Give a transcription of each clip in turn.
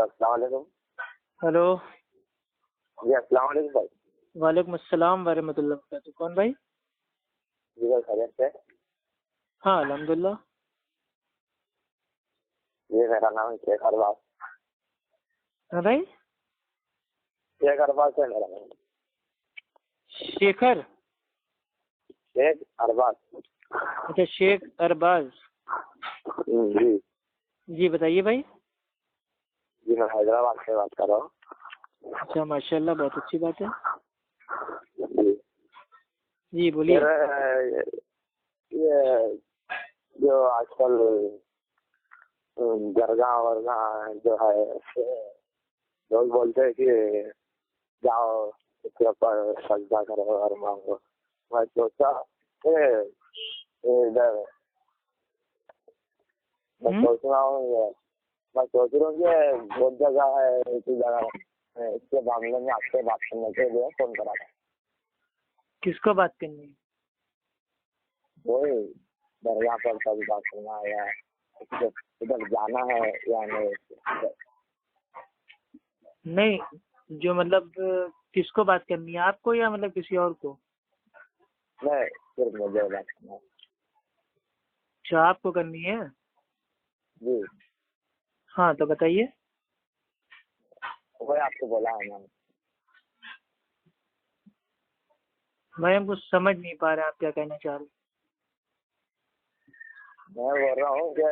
अस्सलाम वालेकुम। हेलो। जी अस्सलाम वालेकुम भाई। वालेकुम अस्सलाम वरहमतुल्लाह वबरकातुहू। कौन भाई? जी भाई खैरियत से? हाँ अल्हम्दुलिल्लाह। जी मेरा नाम है शेख अरबाज। हाँ भाई। शेख अरबाज है मेरा नाम। शेखर। शेख अरबाज। अच्छा शेख अरबाज। जी जी बताइए भाई। जी मैं हैदराबाद से बात कर रहा हूँ। अच्छा माशाल्लाह, बहुत अच्छी बात है। जी जी बोलिए। ये जो आजकल दरगाह वरगाह जो है लोग बोलते हैं कि जाओ उसके ऊपर सजदा करो और मांगो। मैं सोचा कि इधर मैं सोच रहा हूँ कि बहुत जगह है इसी जगह इसके मामले में आपसे बात करने के लिए फोन करा था। किसको बात करनी है? वही दरगाह पर सजदा करना या इधर जाना है या नहीं। नहीं, जो मतलब किसको बात करनी है, आपको या मतलब किसी और को? नहीं सिर्फ मुझे बात करना है। अच्छा आपको करनी है। जी हाँ तो बताइए। वही आपको बोला है ना। भाई हम कुछ समझ नहीं पा रहे आप क्या कहना चाह रहे मैं बोल रहा हूँ कि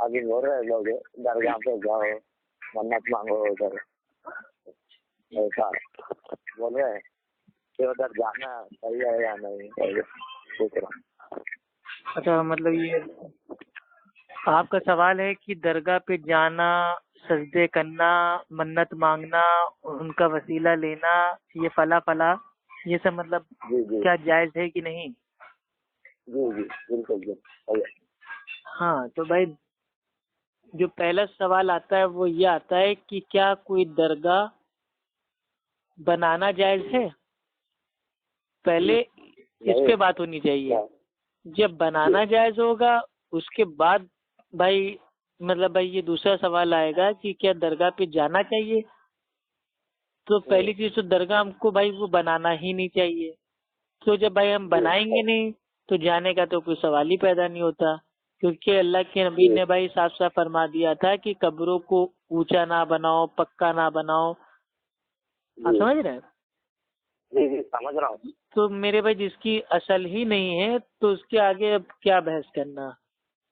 अभी बोल रहे लोग दरगाह पे जाओ मन्नत मांगो उधर ऐसा बोल रहे हैं कि उधर जाना सही है या नहीं सही है पूछ रहा हूँ। अच्छा मतलब ये आपका सवाल है कि दरगाह पे जाना, सजदे करना, मन्नत मांगना, उनका वसीला लेना, ये फला फला, ये सब मतलब जी जी क्या जायज है कि नहीं? जी जी बिल्कुल जी सही है। हाँ तो भाई जो पहला सवाल आता है वो ये आता है कि क्या कोई दरगाह बनाना जायज है? पहले इस पे बात होनी चाहिए। जब बनाना जायज होगा उसके बाद भाई मतलब भाई ये दूसरा सवाल आएगा कि क्या दरगाह पे जाना चाहिए। तो पहली चीज तो दरगाह हमको भाई वो बनाना ही नहीं चाहिए। तो जब भाई हम बनाएंगे नहीं तो जाने का तो कोई सवाल ही पैदा नहीं होता, क्योंकि अल्लाह के नबी ने भाई साफ साफ फरमा दिया था कि कब्रों को ऊंचा ना बनाओ, पक्का ना बनाओ। आप समझ रहे हैं? जी जी समझ रहा हूँ। तो मेरे भाई जिसकी असल ही नहीं है तो उसके आगे अब क्या बहस करना।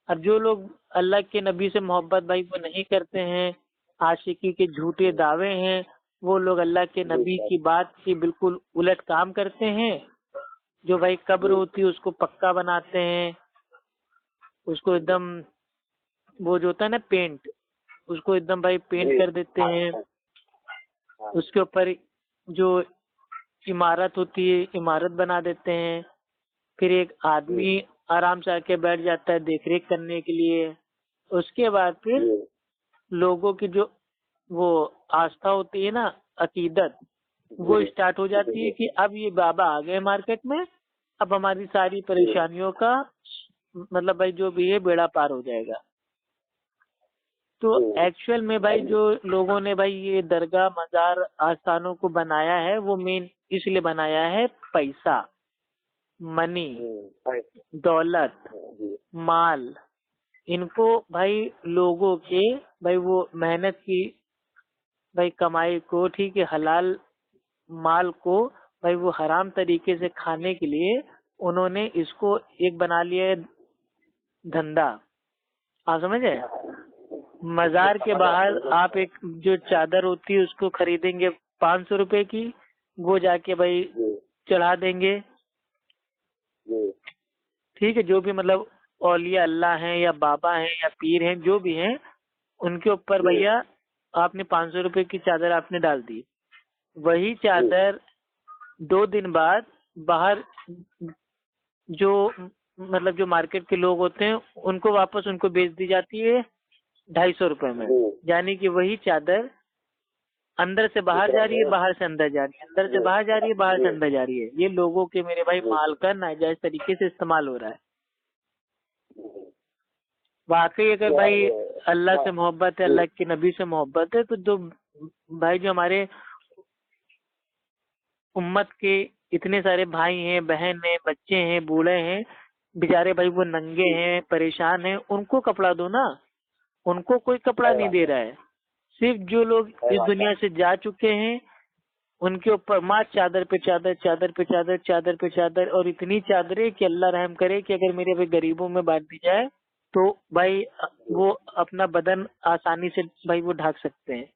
अब जो लोग अल्लाह के नबी से मोहब्बत भाई वो नहीं करते हैं, आशिकी के झूठे दावे हैं, वो लोग अल्लाह के नबी की बात की बिल्कुल उलट काम करते हैं। जो भाई कब्र होती है उसको पक्का बनाते हैं, उसको एकदम वो जो होता है ना पेंट, उसको एकदम भाई पेंट कर देते हैं। उसके ऊपर जो इमारत होती है इमारत बना देते हैं। फिर एक आदमी आराम से आके बैठ जाता है देख रेख करने के लिए। उसके बाद फिर लोगों की जो वो आस्था होती है ना, अकीदत, वो स्टार्ट हो जाती है कि अब ये बाबा आ गए मार्केट में, अब हमारी सारी परेशानियों का मतलब भाई जो भी है बेड़ा पार हो जाएगा। तो एक्चुअल में भाई जो लोगों ने भाई ये दरगाह मजार आस्थानों को बनाया है वो मेन इसलिए बनाया है पैसा, मनी, दौलत, माल, इनको भाई लोगों के भाई वो मेहनत की भाई कमाई को, ठीक है, हलाल माल को भाई वो हराम तरीके से खाने के लिए उन्होंने इसको एक बना लिया है धंधा। आप समझे? मजार के बाहर आप एक जो चादर होती है उसको खरीदेंगे 500 रुपए की, वो जाके भाई चढ़ा देंगे। ठीक है, जो भी मतलब औलिया अल्लाह हैं या बाबा हैं या पीर हैं जो भी हैं, उनके ऊपर भैया आपने 500 रुपए की चादर आपने डाल दी। वही चादर 2 दिन बाद बाहर जो मतलब जो मार्केट के लोग होते हैं उनको वापस उनको बेच दी जाती है 250 रुपए में। यानी कि वही चादर अंदर से बाहर जा रही है, बाहर से अंदर जा रही है, अंदर से बाहर जा रही है, बाहर से अंदर जा रही है। ये लोगों के मेरे भाई माल का नाजायज तरीके से इस्तेमाल हो रहा है। वाकई अगर भाई अल्लाह से मोहब्बत है, अल्लाह के नबी से मोहब्बत है, तो जो भाई जो हमारे उम्मत के इतने सारे भाई हैं, बहन हैं, बच्चे हैं, बूढ़े हैं, बेचारे भाई वो नंगे हैं, परेशान हैं, उनको कपड़ा दो ना। उनको कोई कपड़ा नहीं दे रहा है। सिर्फ जो लोग इस दुनिया से जा चुके हैं उनके ऊपर माँ चादर पे चादर, चादर पे चादर, चादर पे चादर, और इतनी चादरें कि अल्लाह रहम करे कि अगर मेरे भाई गरीबों में बांट दी जाए तो भाई वो अपना बदन आसानी से भाई वो ढक सकते हैं।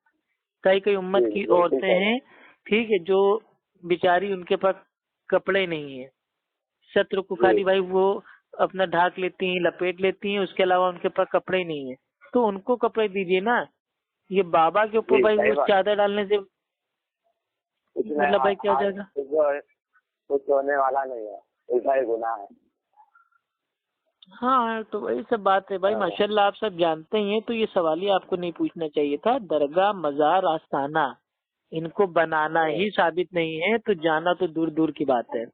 कई कई उम्मत की औरतें हैं, ठीक है, जो बेचारी उनके पास कपड़े नहीं है, शत्रु को खाली भाई वो अपना ढाक लेती हैं, लपेट लेती हैं, उसके अलावा उनके पास कपड़े ही नहीं है, तो उनको कपड़े दीजिए ना। ये बाबा के ऊपर भाई वो चादर डालने से मतलब भाई क्या हो जाएगा? कुछ होने वाला नहीं है, ऐसा ही गुनाह है। हाँ, तो वही सब बात है भाई। माशाल्लाह आप सब जानते ही हैं, तो ये सवाल ही आपको नहीं पूछना चाहिए था। दरगाह, मजार, आस्थाना, इनको बनाना ही साबित नहीं है, तो जाना तो दूर दूर की बात है।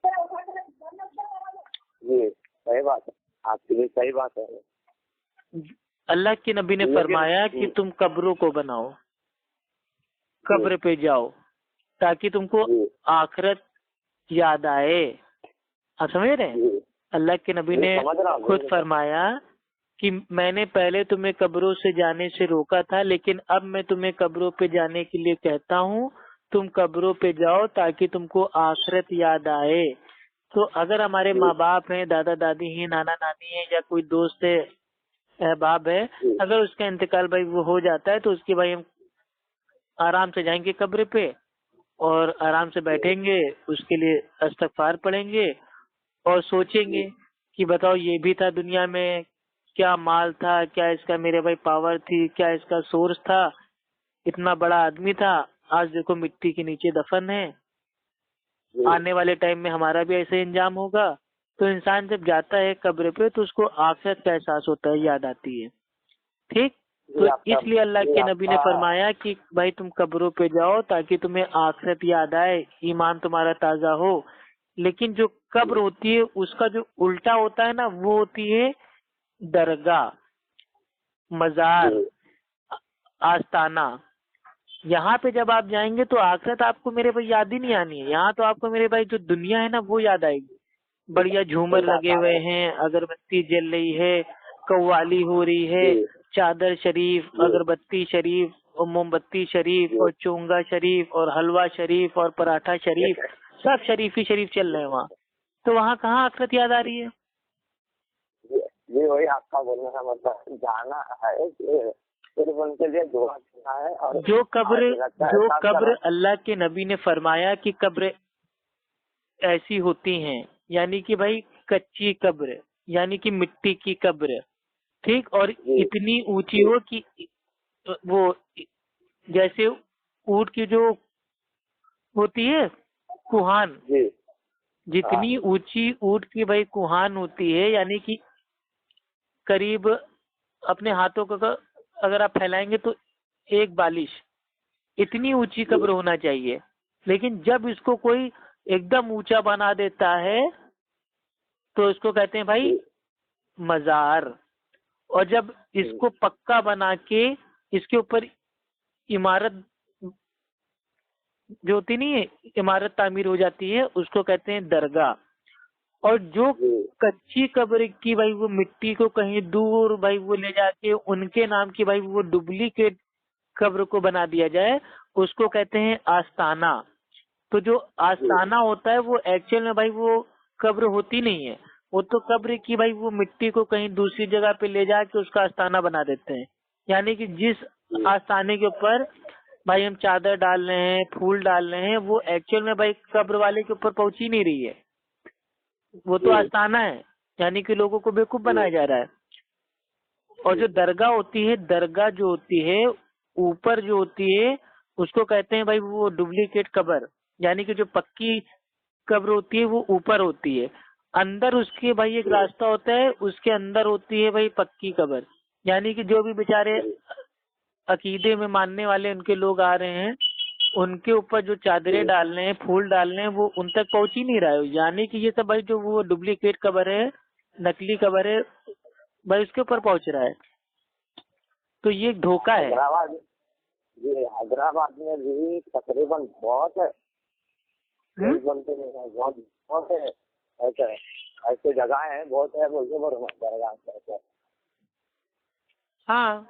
जी सही बात है, आपकी भी सही बात है। अल्लाह के नबी ने फरमाया कि तुम कब्रों को बनाओ, कब्र पे जाओ, ताकि तुमको आखिरत याद आए। आप समझ रहे हैं? अल्लाह के नबी ने खुद फरमाया कि मैंने पहले तुम्हें कब्रों से जाने से रोका था, लेकिन अब मैं तुम्हें कब्रों पे जाने के लिए कहता हूँ, तुम कब्रों पे जाओ ताकि तुमको आखिरत याद आए। तो अगर हमारे माँ बाप हैं, दादा दादी हैं, नाना नानी है, या कोई दोस्त है, अहबाब है, अगर उसका इंतकाल भाई वो हो जाता है तो उसकी भाई हम आराम से जाएंगे कब्र पे और आराम से बैठेंगे, उसके लिए इस्तगफार पढ़ेंगे और सोचेंगे कि बताओ ये भी था दुनिया में, क्या माल था, क्या इसका मेरे भाई पावर थी, क्या इसका सोर्स था, इतना बड़ा आदमी था, आज देखो मिट्टी के नीचे दफन है। आने वाले टाइम में हमारा भी ऐसे इंजाम होगा। तो इंसान जब जाता है कब्र पे तो उसको आखिरत का एहसास होता है, याद आती है। ठीक, तो इसलिए अल्लाह के नबी ने फरमाया कि भाई तुम कब्रों पे जाओ ताकि तुम्हें आखिरत याद आए, ईमान तुम्हारा ताजा हो। लेकिन जो कब्र होती है उसका जो उल्टा होता है ना, वो होती है दरगाह, मजार, आस्ताना। यहाँ पे जब आप जाएंगे तो आखिरत आपको मेरे भाई याद ही नहीं आनी है। यहाँ तो आपको मेरे भाई जो दुनिया है ना वो याद आएगी। बढ़िया झूमर लगे हुए हैं, अगरबत्ती जल रही है, कव्वाली हो रही है, चादर शरीफ, अगरबत्ती शरीफ और मोमबत्ती शरीफ और चोंगा शरीफ और हलवा शरीफ और पराठा शरीफ, सब शरीफ ही शरीफ चल रहे हैं वहाँ। तो वहाँ कहाँ आखिरत याद आ रही है? ये वही आपका बोलने का मतलब जाना है कि सिर्फ उनके लिए दुआ करना है। और जो कब्र अल्लाह के नबी ने फरमाया कि कब्र ऐसी होती हैं, यानी कि भाई कच्ची कब्र, यानी कि मिट्टी की कब्र, ठीक, और इतनी ऊंची हो कि वो जैसे ऊंट की जो होती है कुहान, जितनी ऊंची ऊंट की भाई कुहान होती है, यानी कि करीब अपने हाथों को अगर आप फैलाएंगे तो एक बालिश, इतनी ऊंची कब्र होना चाहिए। लेकिन जब इसको कोई एकदम ऊंचा बना देता है तो इसको कहते हैं भाई मजार। और जब इसको पक्का बना के इसके ऊपर इमारत जो होती नहीं है, इमारत तामीर हो जाती है, उसको कहते हैं दरगाह। और जो कच्ची कब्र की भाई वो मिट्टी को कहीं दूर भाई वो ले जाके उनके नाम की भाई वो डुप्लीकेट कब्र को बना दिया जाए, उसको कहते हैं आस्ताना। तो जो आस्ताना होता है वो एक्चुअल में भाई वो कब्र होती नहीं है, वो तो कब्र की भाई वो मिट्टी को कहीं दूसरी जगह पे ले जाके उसका आस्ताना बना देते हैं। यानी कि जिस आस्ताने के ऊपर भाई हम चादर डाल रहे हैं, फूल डाल रहे हैं, वो एक्चुअल में भाई कब्र वाले के ऊपर पहुंच ही नहीं रही है, वो तो आस्ताना है, यानी कि लोगों को बेवकूफ बनाया जा रहा है। और जो दरगाह होती है, दरगाह जो होती है ऊपर जो होती है, उसको कहते हैं भाई वो डुप्लीकेट कब्र, यानी कि जो पक्की कब्र होती है वो ऊपर होती है, अंदर उसके भाई एक रास्ता होता है, उसके अंदर होती है भाई पक्की कब्र। यानी कि जो भी बेचारे अकीदे में मानने वाले उनके लोग आ रहे हैं, उनके ऊपर जो चादरें डाल रहे हैं, फूल डाल रहे हैं, वो उन तक पहुंच ही नहीं रहा है। यानी कि ये सब भाई जो वो डुप्लीकेट कब्र है, नकली कब्र है भाई, उसके ऊपर पहुंच रहा है। तो ये धोखा है। हैदराबाद, ये हैदराबाद में भी तकरीबन बहुत है, बनते नहीं है, बहुत बहुत है, ऐसे ऐसे जगह है, बहुत है, बोलते बरो दरगाह। हाँ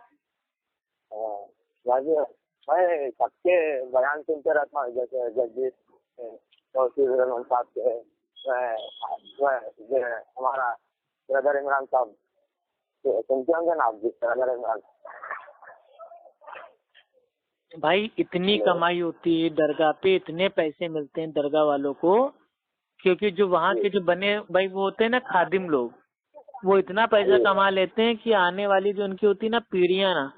मैं सबके बयान सुनते रहता हूँ, जैसे जगदीश तौसीफ रहमान साहब के, हमारा ब्रदर इमरान साहब सुनते होंगे ना आप, जिस ब्रदर इमरान। भाई इतनी कमाई होती है दरगाह पे, इतने पैसे मिलते हैं दरगाह वालों को, क्योंकि जो वहाँ के जो बने भाई वो होते हैं ना खादिम लोग, वो इतना पैसा कमा लेते हैं कि आने वाली जो उनकी होती है ना पीढ़ियां ना,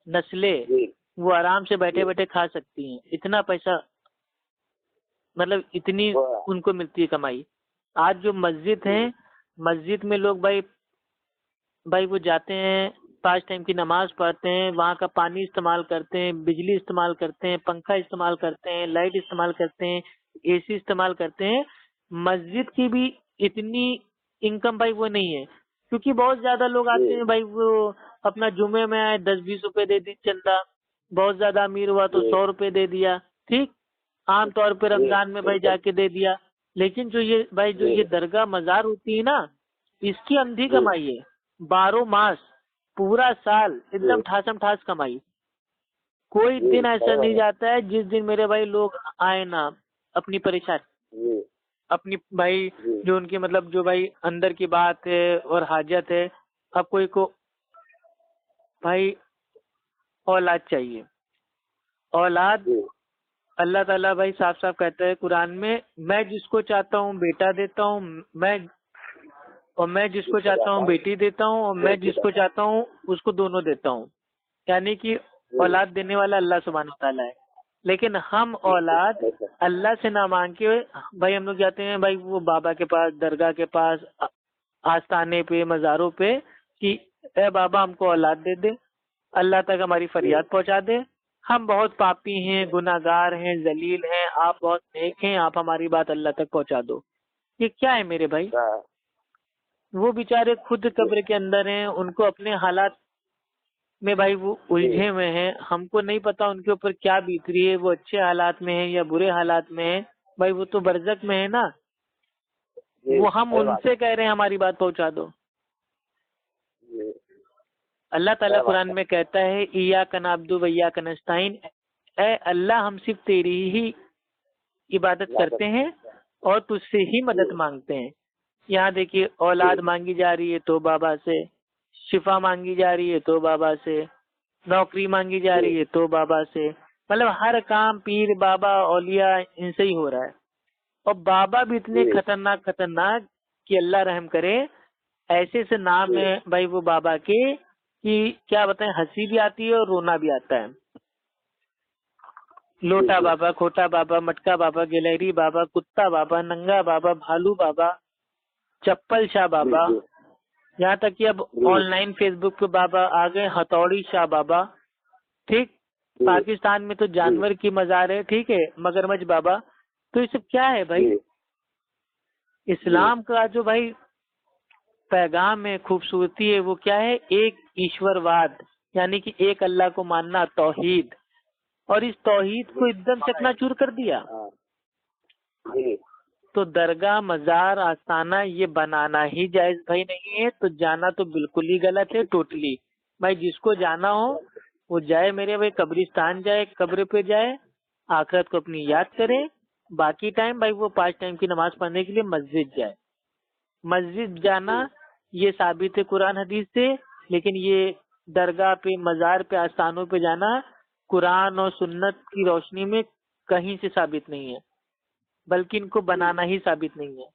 नस्लें, वो आराम से बैठे बैठे खा सकती हैं। इतना पैसा, मतलब इतनी उनको मिलती है कमाई। आज जो मस्जिद है, मस्जिद में लोग भाई वो जाते हैं, 5 टाइम की नमाज पढ़ते हैं, वहाँ का पानी इस्तेमाल करते हैं, बिजली इस्तेमाल करते हैं, पंखा इस्तेमाल करते हैं, लाइट इस्तेमाल करते हैं, एसी इस्तेमाल करते हैं। मस्जिद की भी इतनी इनकम भाई वो नहीं है, क्योंकि बहुत ज्यादा लोग आते हैं भाई, वो अपना जुमे में आए 10-20 रुपए दे दी चंदा, बहुत ज्यादा अमीर हुआ तो 100 रुपए दे दिया, ठीक, आमतौर पे रमजान में भाई जाके दे दिया। लेकिन जो ये भाई जो ये दरगाह मजार होती है ना, इसकी अंधी कमाई है, 12 मास पूरा साल एकदम ठासम ठास कमाई। कोई दिन ऐसा नहीं जाता है जिस दिन मेरे भाई लोग आए ना अपनी परेशानी, अपनी भाई जो उनकी मतलब जो भाई अंदर की बात है और हाजत है। अब कोई को भाई औलाद चाहिए, औलाद अल्लाह ताला भाई साफ साफ कहता है कुरान में, मैं जिसको चाहता हूँ बेटा देता हूँ, मैं जिसको चाहता हूँ बेटी देता हूँ, और मैं जिसको चाहता हूँ उसको दोनों देता हूँ। यानी कि औलाद देने वाला अल्लाह सुब्हानहू तआला है। लेकिन हम औलाद अल्लाह से ना मांग के भाई हम लोग जाते हैं भाई वो बाबा के पास, दरगाह के पास, आस्थाने पे, मज़ारों पे कि ए बाबा हमको औलाद दे दे, अल्लाह तक हमारी फरियाद पहुंचा दे, हम बहुत पापी हैं, गुनाहगार हैं, जलील हैं, आप बहुत नेक हैं, आप हमारी बात अल्लाह तक पहुंचा दो। ये क्या है मेरे भाई? वो बेचारे खुद कब्र के अंदर हैं, उनको अपने हालात में भाई वो उलझे हुए हैं, हमको नहीं पता उनके ऊपर क्या बीत रही है, वो अच्छे हालात में है या बुरे हालात में है, भाई वो तो बरज़ख में है ना। वो हम उनसे कह रहे हैं हमारी बात पहुंचा दो। अल्लाह ताला कुरान में कहता है इय्याका नअब्दु व इय्याका नस्तईन, ऐ अल्लाह हम सिर्फ तेरी ही इबादत करते हैं और तुझसे ही मदद मांगते हैं। यहाँ देखिए औलाद मांगी जा रही है तो बाबा से, शिफा मांगी जा रही है तो बाबा से, नौकरी मांगी जा रही है तो बाबा से, मतलब हर काम पीर बाबा औलिया इनसे ही हो रहा है। और बाबा भी इतने खतरनाक खतरनाक कि अल्लाह रहम करे, ऐसे से नाम है भाई वो बाबा के कि क्या बताएं, हंसी भी आती है और रोना भी आता है। लोटा बाबा, खोटा बाबा, मटका बाबा, गिलहरी बाबा, कुत्ता बाबा, नंगा बाबा, भालू बाबा, चप्पल शाह बाबा, यहाँ तक कि अब ऑनलाइन फेसबुक पे बाबा आ गए हथौड़ी शाह बाबा, ठीक। पाकिस्तान में तो जानवर की मजार है, ठीक है, मगरमच्छ बाबा। तो ये सब क्या है भाई? इस्लाम का जो भाई पैगाम है, खूबसूरती है, वो क्या है? एक ईश्वरवाद, यानी कि एक अल्लाह को मानना, तौहीद। और इस तौहीद को एकदम चकनाचूर कर दिया। तो दरगाह, मजार, आस्थाना ये बनाना ही जायज भाई नहीं है, तो जाना तो बिल्कुल ही गलत है, टोटली। भाई जिसको जाना हो वो जाए मेरे भाई, कब्रिस्तान जाए, कब्र पे जाए, आखिरत को अपनी याद करे। बाकी टाइम भाई वो 5 टाइम की नमाज पढ़ने के लिए मस्जिद जाए। मस्जिद जाना ये साबित है कुरान हदीस से, लेकिन ये दरगाह पे, मजार पे, आस्थानों पे जाना कुरान और सुन्नत की रोशनी में कहीं से साबित नहीं है, बल्कि इनको बनाना ही साबित नहीं है।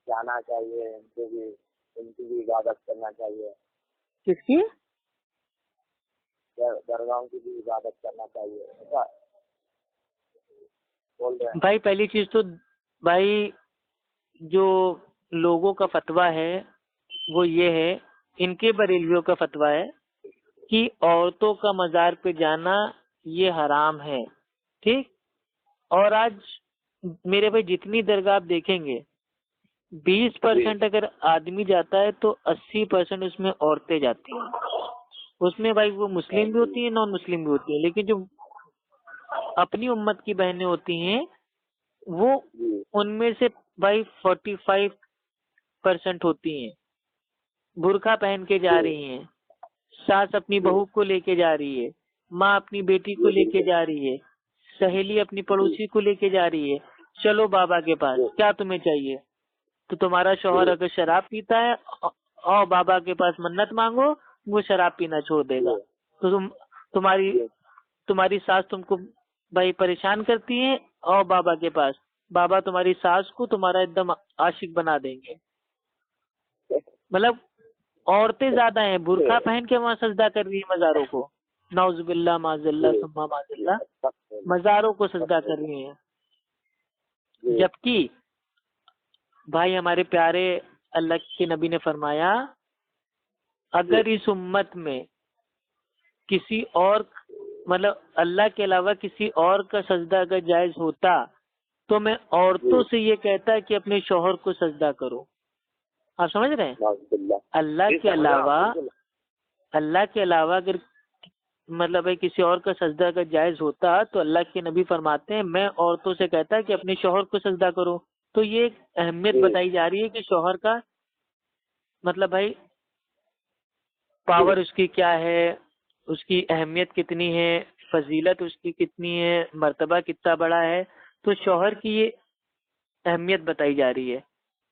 जाना चाहिए, इनकी भी इबादत करना चाहिए, किसकी? दरगाहों की भी इबादत करना चाहिए, ऐसा बोल रहे हैं भाई पहली चीज तो भाई जो लोगों का फतवा है वो ये है, इनके बरेलवियों का फतवा है कि औरतों का मजार पे जाना ये हराम है, ठीक। और आज मेरे भाई जितनी दरगाह आप देखेंगे 20% अगर आदमी जाता है तो 80% उसमें औरतें जाती हैं। उसमें भाई वो मुस्लिम भी होती है, नॉन मुस्लिम भी होती है, लेकिन जो अपनी उम्मत की बहनें होती हैं वो जी उनमें से भाई 45% होती हैं बुर्का पहन के जा जी रही हैं। सास अपनी जी बहू को लेके जा रही है, माँ अपनी बेटी को जी लेके बिल्कुल जा रही है, सहेली अपनी जी पड़ोसी को लेके जा रही है। चलो बाबा के पास, जी क्या तुम्हें चाहिए? तो तुम्हारा शौहर जी अगर शराब पीता है, आओ बाबा के पास मन्नत मांगो, वो शराब पीना छोड़ देगा। जी तो तुम्हारी जी तुम्हारी सास तुमको भाई परेशान करती है, आओ बाबा के पास, बाबा तुम्हारी सास को तुम्हारा एकदम आशिक बना देंगे। मतलब औरतें ज्यादा हैं, बुर्का पहन के वहां सजदा कर रही है मजारों को, नाउजुबिल्लाह माजिल्ला जी सुम्मा माजिल्ला, जी मजारों को सजदा कर रही हैं। जी जबकि भाई हमारे प्यारे अल्लाह के नबी ने फरमाया, अगर इस उम्मत में किसी और मतलब अल्लाह के अलावा किसी और का सजदा अगर जायज होता तो मैं औरतों से ये कहता कि अपने शौहर को सजदा करो। आप समझ रहे हैं? नाउजुबिल्लाह अल्लाह जी के समझ रहा हूँ अलावा बिल्कुल अल्लाह के अलावा अगर मतलब है किसी और का सजदा अगर जायज होता तो अल्लाह के नबी फरमाते हैं मैं औरतों से कहता कि अपने शौहर को सजदा करो। तो ये एक अहमियत जी बताई जा रही है कि शौहर का मतलब भाई जी पावर उसकी क्या है, उसकी अहमियत कितनी है, फजीलत उसकी कितनी है, मर्तबा कितना बड़ा है। तो शौहर की ये अहमियत बताई जा रही है।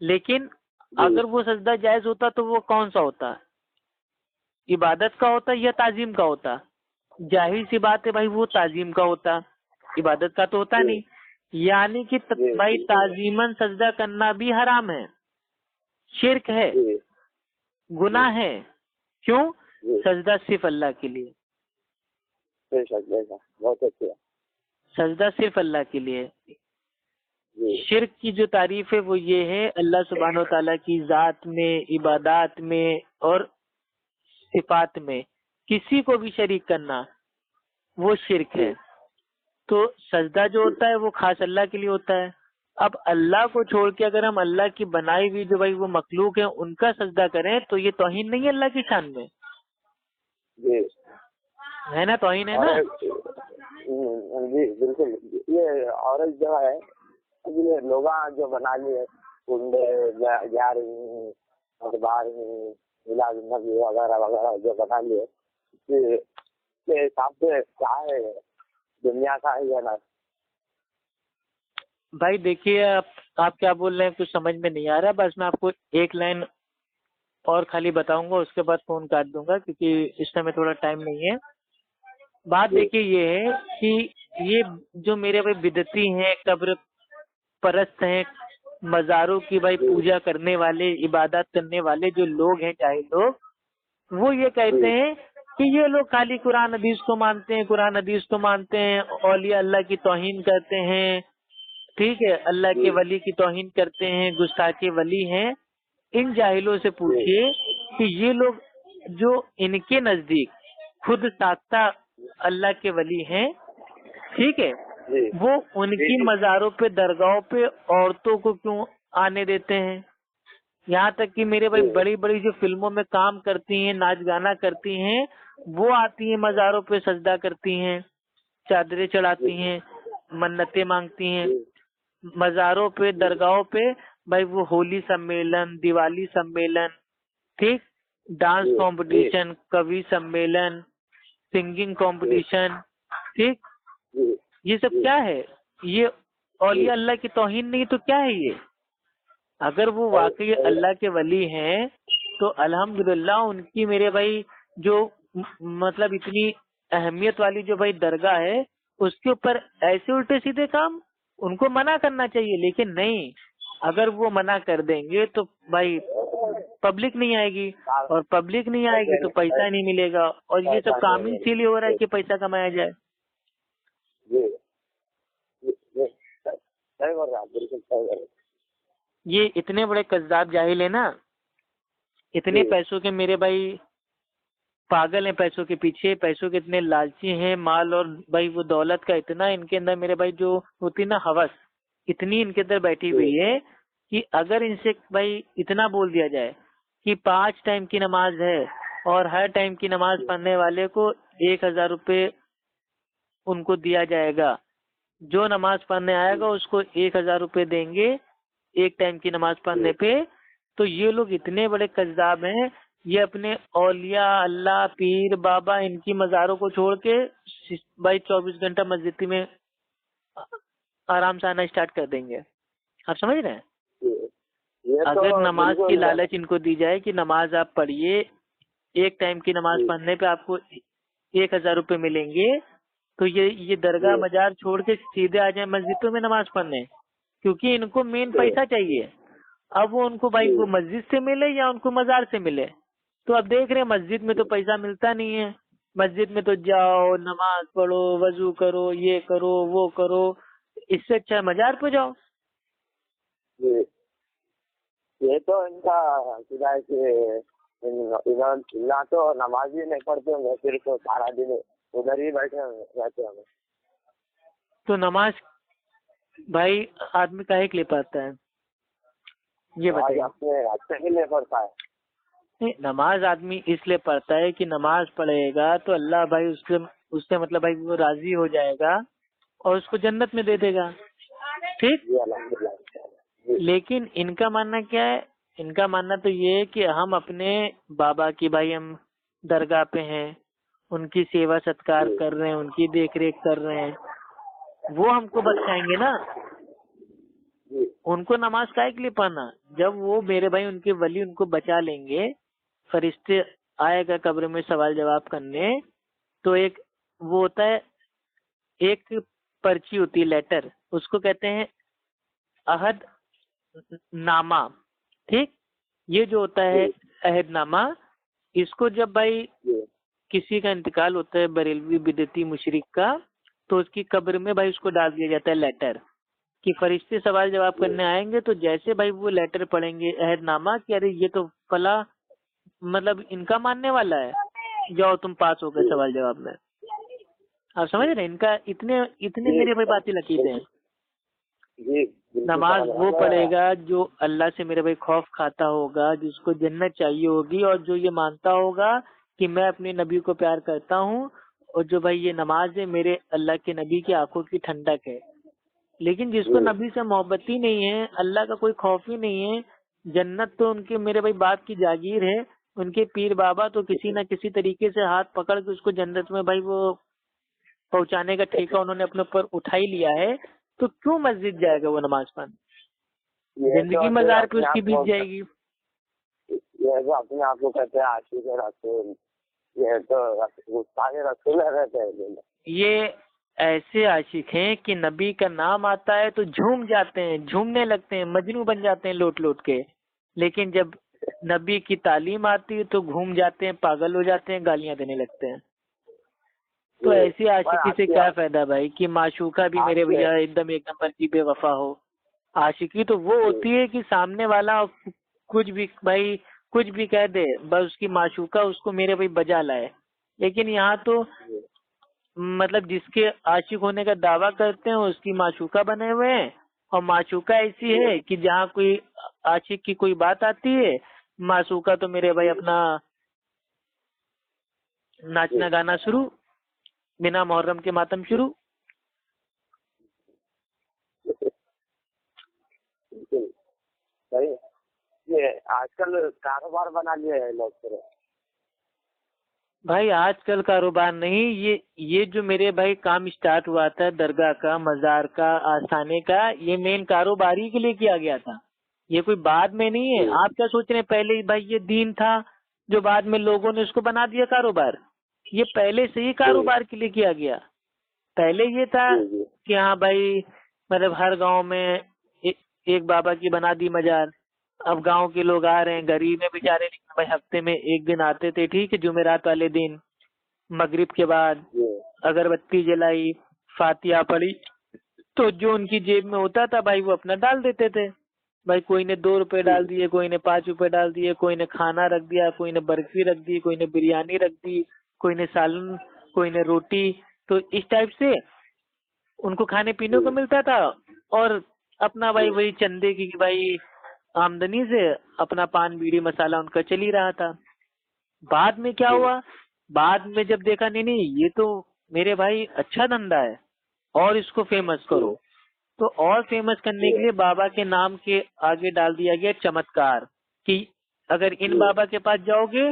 लेकिन जी अगर वो सजदा जायज होता तो वो कौन सा होता? इबादत का होता या ताजीम का होता? जाहिर सी बात है भाई वो ताजीम का होता, इबादत का तो होता जी नहीं। यानी कि जी भाई बिल्कुल ताजीमन सजदा करना भी हराम है, शिर्क है, जी जी गुनाह है। क्यों? जी सजदा सिर्फ अल्लाह के लिए, बेशक बेशक बहुत अच्छे सजदा सिर्फ अल्लाह के लिए। जी शिर्क की जो तारीफ है वो ये है, अल्लाह सुब्हानो ताला की जात में, इबादत में और सिफात में किसी को भी शरीक करना, वो शिर्क जी है। तो सजदा जो जी होता है वो खास अल्लाह के लिए होता है। अब अल्लाह को छोड़ के अगर हम अल्लाह की बनाई हुई जो भाई वो मखलूक है उनका सजदा करें तो ये तौहीन नहीं है अल्लाह की शान में, जी है ना? तौहीन है और ना? जी बिल्कुल ये और एक जो है ये लोग जो बना लिए कुंडे जा रही अखबार मिलाद नबी वगैरह वगैरह जो बना लिए के हिसाब से क्या है दुनिया का है या ना भाई देखिए आप क्या बोल रहे हैं कुछ समझ में नहीं आ रहा। बस मैं आपको एक लाइन और खाली बताऊंगा, उसके बाद फोन काट दूंगा क्योंकि इस समय थोड़ा टाइम नहीं है। बात जी देखिए ये है कि ये जो मेरे भाई बिदती हैं, कब्र परस्त हैं, मजारों की भाई जी पूजा करने वाले, इबादत करने वाले जो लोग हैं चाहे लोग, वो ये कहते जी हैं कि ये लोग खाली कुरान हदीस को मानते हैं, कुरान हदीस को मानते हैं, औलिया अल्लाह की तौहीन करते हैं, ठीक है, अल्लाह के जी वली की तौहीन करते हैं, गुस्ताखे वली हैं। इन जाहिलों से जी पूछिए कि ये लोग जो इनके नजदीक खुद साख्ता अल्लाह के वली हैं, ठीक है, जी वो जी उनकी जी मजारों पे दरगाहों पे औरतों को क्यों आने देते हैं? यहाँ तक कि मेरे भाई जी बड़ी बड़ी जो फिल्मों में काम करती हैं, नाच गाना करती हैं, वो आती हैं मजारों पे सजदा करती हैं, चादरें जी चढ़ाती हैं, मन्नतें मांगती हैं। जी मजारों पे, जी दरगाहों पे भाई वो होली सम्मेलन, दिवाली सम्मेलन, ठीक, डांस जी जी कंपटीशन, कवि सम्मेलन, सिंगिंग जी कंपटीशन, ठीक, जी ये सब जी क्या है? ये जी औलिया अल्लाह की तौहीन नहीं तो क्या है ये? अगर वो सही वाकई सही अल्लाह के वली हैं तो अल्हम्दुलिल्लाह उनकी मेरे भाई जो मतलब इतनी अहमियत वाली जो भाई दरगाह है उसके ऊपर ऐसे उल्टे सीधे काम उनको मना करना चाहिए। लेकिन नहीं, अगर वो मना कर देंगे तो भाई पब्लिक नहीं आएगी, और पब्लिक नहीं आएगी तो पैसा नहीं मिलेगा, और ये सब पैसा नहीं काम ही मिलेगा इसीलिए हो रहा है जी कि पैसा कमाया जाए। जी जी जी सही बोल रहा बिल्कुल सही बोल रहे ये इतने बड़े कज्जाब जाहिल है ना, इतने जी पैसों के मेरे भाई पागल हैं, पैसों के पीछे, पैसों के इतने लालची हैं, माल और भाई वो दौलत का इतना इनके अंदर मेरे भाई जो होती है ना हवस, इतनी इनके अंदर बैठी जी हुई है कि अगर इनसे भाई इतना बोल दिया जाए कि 5 टाइम की नमाज है और हर टाइम की नमाज पढ़ने वाले को 1,000 रुपये उनको दिया जाएगा, जो नमाज पढ़ने आएगा उसको 1,000 रुपये देंगे एक टाइम की नमाज पढ़ने पे, तो ये लोग इतने बड़े कज़्ज़ाब हैं। ये अपने औलिया, अल्लाह, पीर, बाबा, इनकी मज़ारों को छोड़ के भाई 24 घंटा मस्जिद में आराम से आना स्टार्ट कर देंगे। आप समझ रहे हैं? ये तो अगर नमाज की बिल्कुल लालच इनको दी जाए कि नमाज आप पढ़िए, एक टाइम की नमाज पढ़ने पे आपको 1,000 रुपये मिलेंगे, तो ये दरगाह मजार छोड़ के सीधे आ जाए मस्जिदों में नमाज पढ़ने, क्योंकि इनको मेन पैसा चाहिए। अब वो उनको भाई वो मस्जिद से मिले या उनको मजार से मिले। तो अब देख रहे हैं मस्जिद में तो पैसा मिलता नहीं है, मस्जिद में तो जाओ, नमाज पढ़ो, वजू करो, ये करो, वो करो, इससे अच्छा मजार पे जाओ। ये तो इनका खुदा है कि इधर तो नमाज भी नहीं पढ़ते होंगे, फिर तो सारा दिन उधर ही बैठे रहते होंगे। तो नमाज भाई आदमी काहे के लिए पढ़ता है, ये बताइए? अपने अच्छे के लिए पढ़ता है। नहीं, नमाज आदमी इसलिए पढ़ता है कि नमाज पढ़ेगा तो अल्लाह भाई उससे उससे मतलब भाई वो राजी हो जाएगा और उसको जन्नत में दे देगा। ठीक। लेकिन इनका मानना क्या है? इनका मानना तो ये है कि हम अपने बाबा की भाई हम दरगाह पे हैं, उनकी सेवा सत्कार कर रहे हैं, उनकी देख रेख कर रहे हैं, वो हमको बचाएंगे ना। उनको नमाज काहे के लिए पढ़ना? जब वो मेरे भाई उनके वली उनको बचा लेंगे, फरिश्ते आएगा कब्र में सवाल जवाब करने, तो एक वो होता है, एक पर्ची होती है, लेटर, उसको कहते हैं अहद नामा। ठीक। ये जो होता है अहदनामा, इसको जब भाई किसी का इंतकाल होता है बरेलवी बिदती मुशरिक का, तो उसकी कब्र में भाई उसको डाल दिया जाता है लेटर कि फरिश्ते सवाल जवाब करने आएंगे, तो जैसे भाई वो लेटर पढ़ेंगे अहदनामा कि अरे ये तो फला मतलब इनका मानने वाला है, जाओ तुम पास हो गए सवाल जवाब में। आप समझ रहे हैं? इनका इतने इतने मेरे भाई बातें लकीर हैं। नमाज वो पढ़ेगा जो अल्लाह से मेरे भाई खौफ खाता होगा, जिसको जन्नत चाहिए होगी, और जो ये मानता होगा कि मैं अपने नबी को प्यार करता हूँ, और जो भाई ये नमाज है मेरे अल्लाह के नबी की आंखों की ठंडक है। लेकिन जिसको नबी से मोहब्बत ही नहीं है, अल्लाह का कोई खौफ ही नहीं है, जन्नत तो उनके मेरे भाई बाप की जागीर है, उनके पीर बाबा तो किसी न किसी तरीके से हाथ पकड़ के उसको जन्नत में भाई वो पहुंचाने का ठेका उन्होंने अपने ऊपर उठा ही लिया है, तो क्यों मस्जिद जाएगा वो नमाज पढ़ने? जिंदगी मजार पे उसकी बीत जाएगी। ये जो अपने आप को कहते हैं आशिक रसूल, ये तो गुस्ताखे रसूल रहते हैं। ये ऐसे आशिक हैं कि नबी का नाम आता है तो झूम जाते हैं, झूमने लगते हैं, मजनू बन जाते हैं लोट लोट के। लेकिन जब नबी की तालीम आती है तो घूम जाते हैं, पागल हो जाते हैं, गालियां देने लगते हैं। तो ऐसी आशिकी से क्या फायदा भाई कि माशूका भी मेरे भैया एकदम एक नंबर की बेवफा हो। आशिकी तो वो होती है कि सामने वाला कुछ भी भाई कुछ भी कह दे, बस उसकी माशूका उसको मेरे भाई बजा लाए। लेकिन यहाँ तो मतलब जिसके आशिक होने का दावा करते हैं उसकी माशूका बने हुए हैं, और माशूका ऐसी है कि जहाँ कोई आशिक की कोई बात आती है, माशूका तो मेरे भाई अपना नाचना गाना शुरू, बिना मुहर्रम के मातम शुरू। ये आजकल कारोबार बना लिए है लोग फिर। भाई आजकल कारोबार नहीं, ये जो मेरे भाई काम स्टार्ट हुआ था दरगाह का, मजार का, आस्थाने का, ये मेन कारोबार ही के लिए किया गया था। ये कोई बाद में नहीं है। आप क्या सोच रहे हैं पहले ही भाई ये दीन था जो बाद में लोगों ने उसको बना दिया कारोबार? ये पहले से ही कारोबार के लिए किया गया। पहले ये था कि हाँ भाई मतलब हर गांव में एक बाबा की बना दी मजार। अब गांव के लोग आ रहे हैं, गरीब में बेचारे, लेकिन भाई हफ्ते में एक दिन आते थे, ठीक है, जुमेरात वाले दिन मगरिब के बाद अगरबत्ती जलाई, फातिहा पढ़ी, तो जो उनकी जेब में होता था भाई वो अपना डाल देते थे। भाई कोई ने 2 रुपए डाल दिए, कोई ने 5 रुपए डाल दिए, कोई ने खाना रख दिया, कोई ने बर्फी रख दी, कोई ने बिरयानी रख दी, कोई ने सालन, कोई ने रोटी। तो इस टाइप से उनको खाने पीने को मिलता था, और अपना भाई वही चंदे की भाई आमदनी से अपना पान बीड़ी मसाला उनका चल ही रहा था। बाद में क्या हुआ, बाद में जब देखा नहीं नहीं ये तो मेरे भाई अच्छा धंधा है और इसको फेमस करो, तो और फेमस करने के लिए बाबा के नाम के आगे डाल दिया गया चमत्कार कि अगर इन बाबा के पास जाओगे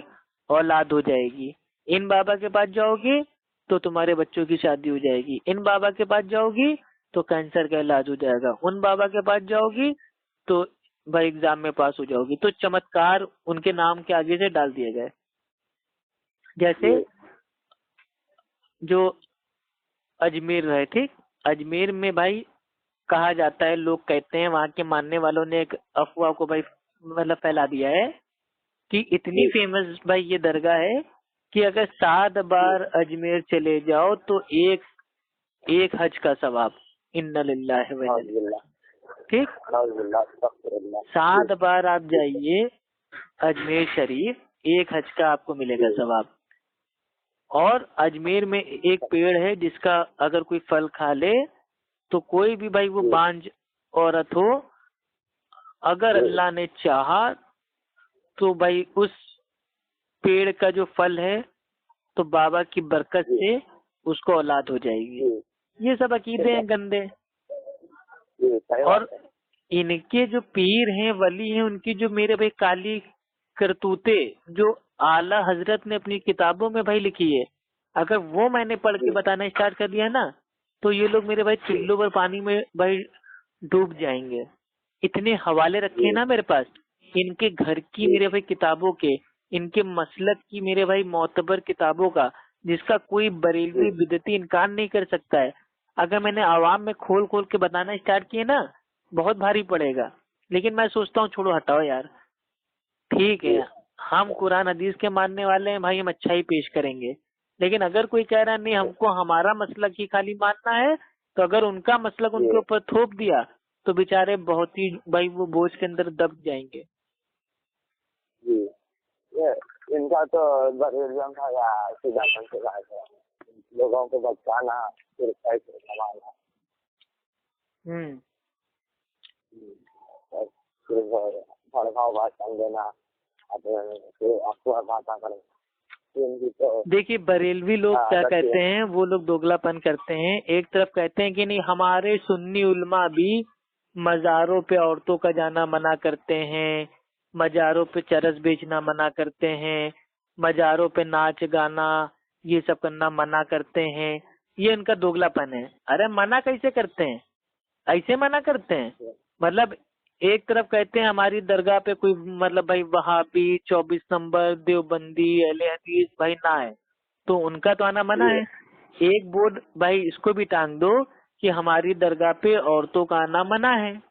औलाद हो जाएगी, इन बाबा के पास जाओगे तो तुम्हारे बच्चों की शादी हो जाएगी, इन बाबा के पास जाओगी तो कैंसर का इलाज हो जाएगा, उन बाबा के पास जाओगी तो भाई एग्जाम में पास हो जाओगी। तो चमत्कार उनके नाम के आगे से डाल दिए गए। जैसे जो अजमेर है, ठीक, अजमेर में भाई कहा जाता है, लोग कहते हैं, वहां के मानने वालों ने एक अफवाह को भाई मतलब फैला दिया है कि इतनी फेमस भाई ये दरगाह है कि अगर 7 बार अजमेर चले जाओ तो एक हज का सवाब। इन्ना लिल्लाहि व इन्ना इलैहि राजिऊन। ठीक, 7 बार आप जाइए अजमेर शरीफ, एक हज का आपको मिलेगा सवाब। और अजमेर में एक पेड़ है जिसका अगर कोई फल खा ले तो कोई भी भाई वो बांझ औरत हो, अगर अल्लाह ने चाहा तो भाई उस पेड़ का जो फल है तो बाबा की बरकत से उसको औलाद हो जाएगी। ये सब अकीदे हैं गंदे। और इनके जो पीर हैं, वली हैं, उनकी जो मेरे भाई काली करतूते जो आला हजरत ने अपनी किताबों में भाई लिखी है, अगर वो मैंने पढ़ के बताना स्टार्ट कर दिया ना तो ये लोग मेरे भाई चिल्लों पर पानी में भाई डूब जाएंगे। इतने हवाले रखे हैं ना मेरे पास इनके घर की, मेरे भाई किताबों के, इनके मसलक की, मेरे भाई मोतबर किताबों का, जिसका कोई बरेलवी बिदती इनकार नहीं कर सकता है। अगर मैंने आवाम में खोल खोल के बताना स्टार्ट किए ना बहुत भारी पड़ेगा, लेकिन मैं सोचता हूँ छोड़ो हटाओ यार, ठीक है हम कुरान हदीस के मानने वाले हैं भाई, हम अच्छा ही पेश करेंगे। लेकिन अगर कोई कह रहा नहीं हमको हमारा मसलक ही खाली मानना है, तो अगर उनका मसलक उनके ऊपर थोप दिया तो बेचारे बहुत ही भाई वो बोझ के अंदर दब जाएंगे। जी, ये इनका तो बरेलियम का या सीधापन से बात है, लोगों को बचाना फिर पैसे कमाना। फिर भड़काऊ भाषण देना, फिर अफवाह बातें करना। देखिए बरेलवी लोग क्या कहते हैं, वो लोग दोगलापन करते हैं। एक तरफ कहते हैं कि नहीं हमारे सुन्नी उल्मा भी मज़ारों पे औरतों का जाना मना करते हैं, मज़ारों पे चरस बेचना मना करते हैं, मज़ारों पे नाच गाना ये सब करना मना करते हैं। ये इनका दोगलापन है। अरे मना कैसे करते हैं, ऐसे मना करते हैं। मतलब एक तरफ कहते हैं हमारी दरगाह पे कोई मतलब भाई वहाबी 24 नंबर देवबंदी अहले हदीस भाई ना है तो उनका तो आना मना है। एक बोर्ड भाई इसको भी टांग दो कि हमारी दरगाह पे औरतों का आना मना है,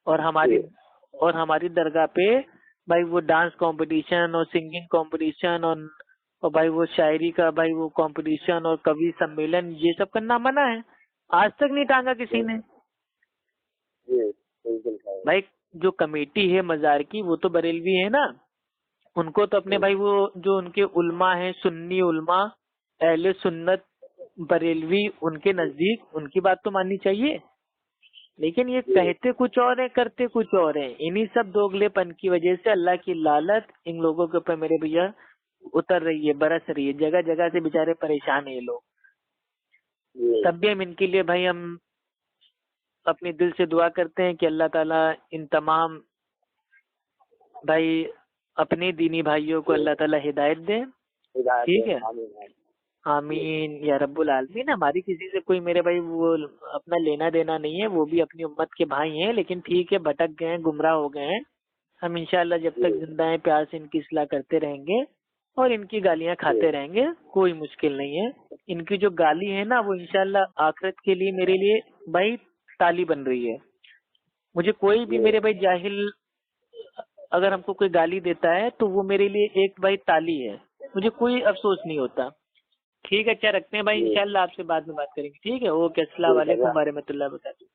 और हमारी दरगाह पे भाई वो डांस कंपटीशन और सिंगिंग कंपटीशन और भाई वो शायरी का भाई वो कंपटीशन और कवि सम्मेलन ये सब करना मना है। आज तक नहीं टांगा किसी ने। भाई जो कमेटी है मजार की वो तो बरेलवी है ना, उनको तो अपने भाई वो जो उनके उल्मा है सुन्नी उल्मा अहले सुन्नत बरेलवी उनके नजदीक उनकी बात तो माननी चाहिए। लेकिन ये कहते कुछ और है करते कुछ और है। इन्हीं सब दोगलेपन की वजह से अल्लाह की लालत इन लोगों के ऊपर मेरे भैया उतर रही है, बरस रही है। जगह जगह से बेचारे परेशान है ये लोग। तब भी हम इनके लिए भाई हम अपने दिल से दुआ करते हैं कि अल्लाह ताला इन तमाम भाई अपने दीनी भाइयों को अल्लाह ताला हिदायत दे। ठीक है, आमीन या रब्बुल आलमीन। हमारी किसी से कोई मेरे भाई वो अपना लेना देना नहीं है, वो भी अपनी उम्मत के भाई हैं, लेकिन ठीक है भटक गए हैं, गुमराह हो गए हैं। हम इंशाल्लाह जब तक जिंदा हैं प्यार से इनकी इस्लाह करते रहेंगे और इनकी गालियां खाते रहेंगे, कोई मुश्किल नहीं है। इनकी जो गाली है ना वो इंशाल्लाह आखिरत के लिए मेरे लिए भाई ताली बन रही है। मुझे कोई भी मेरे भाई जाहिल अगर हमको कोई गाली देता है तो वो मेरे लिए एक भाई ताली है, मुझे कोई अफसोस नहीं होता। ठीक है, अच्छा रखते हैं भाई, इंशाल्लाह आपसे बाद में बात करेंगे। ठीक है, ओके, अस्सलाम वालेकुम व रहमतुल्लाहि व बरकातहू।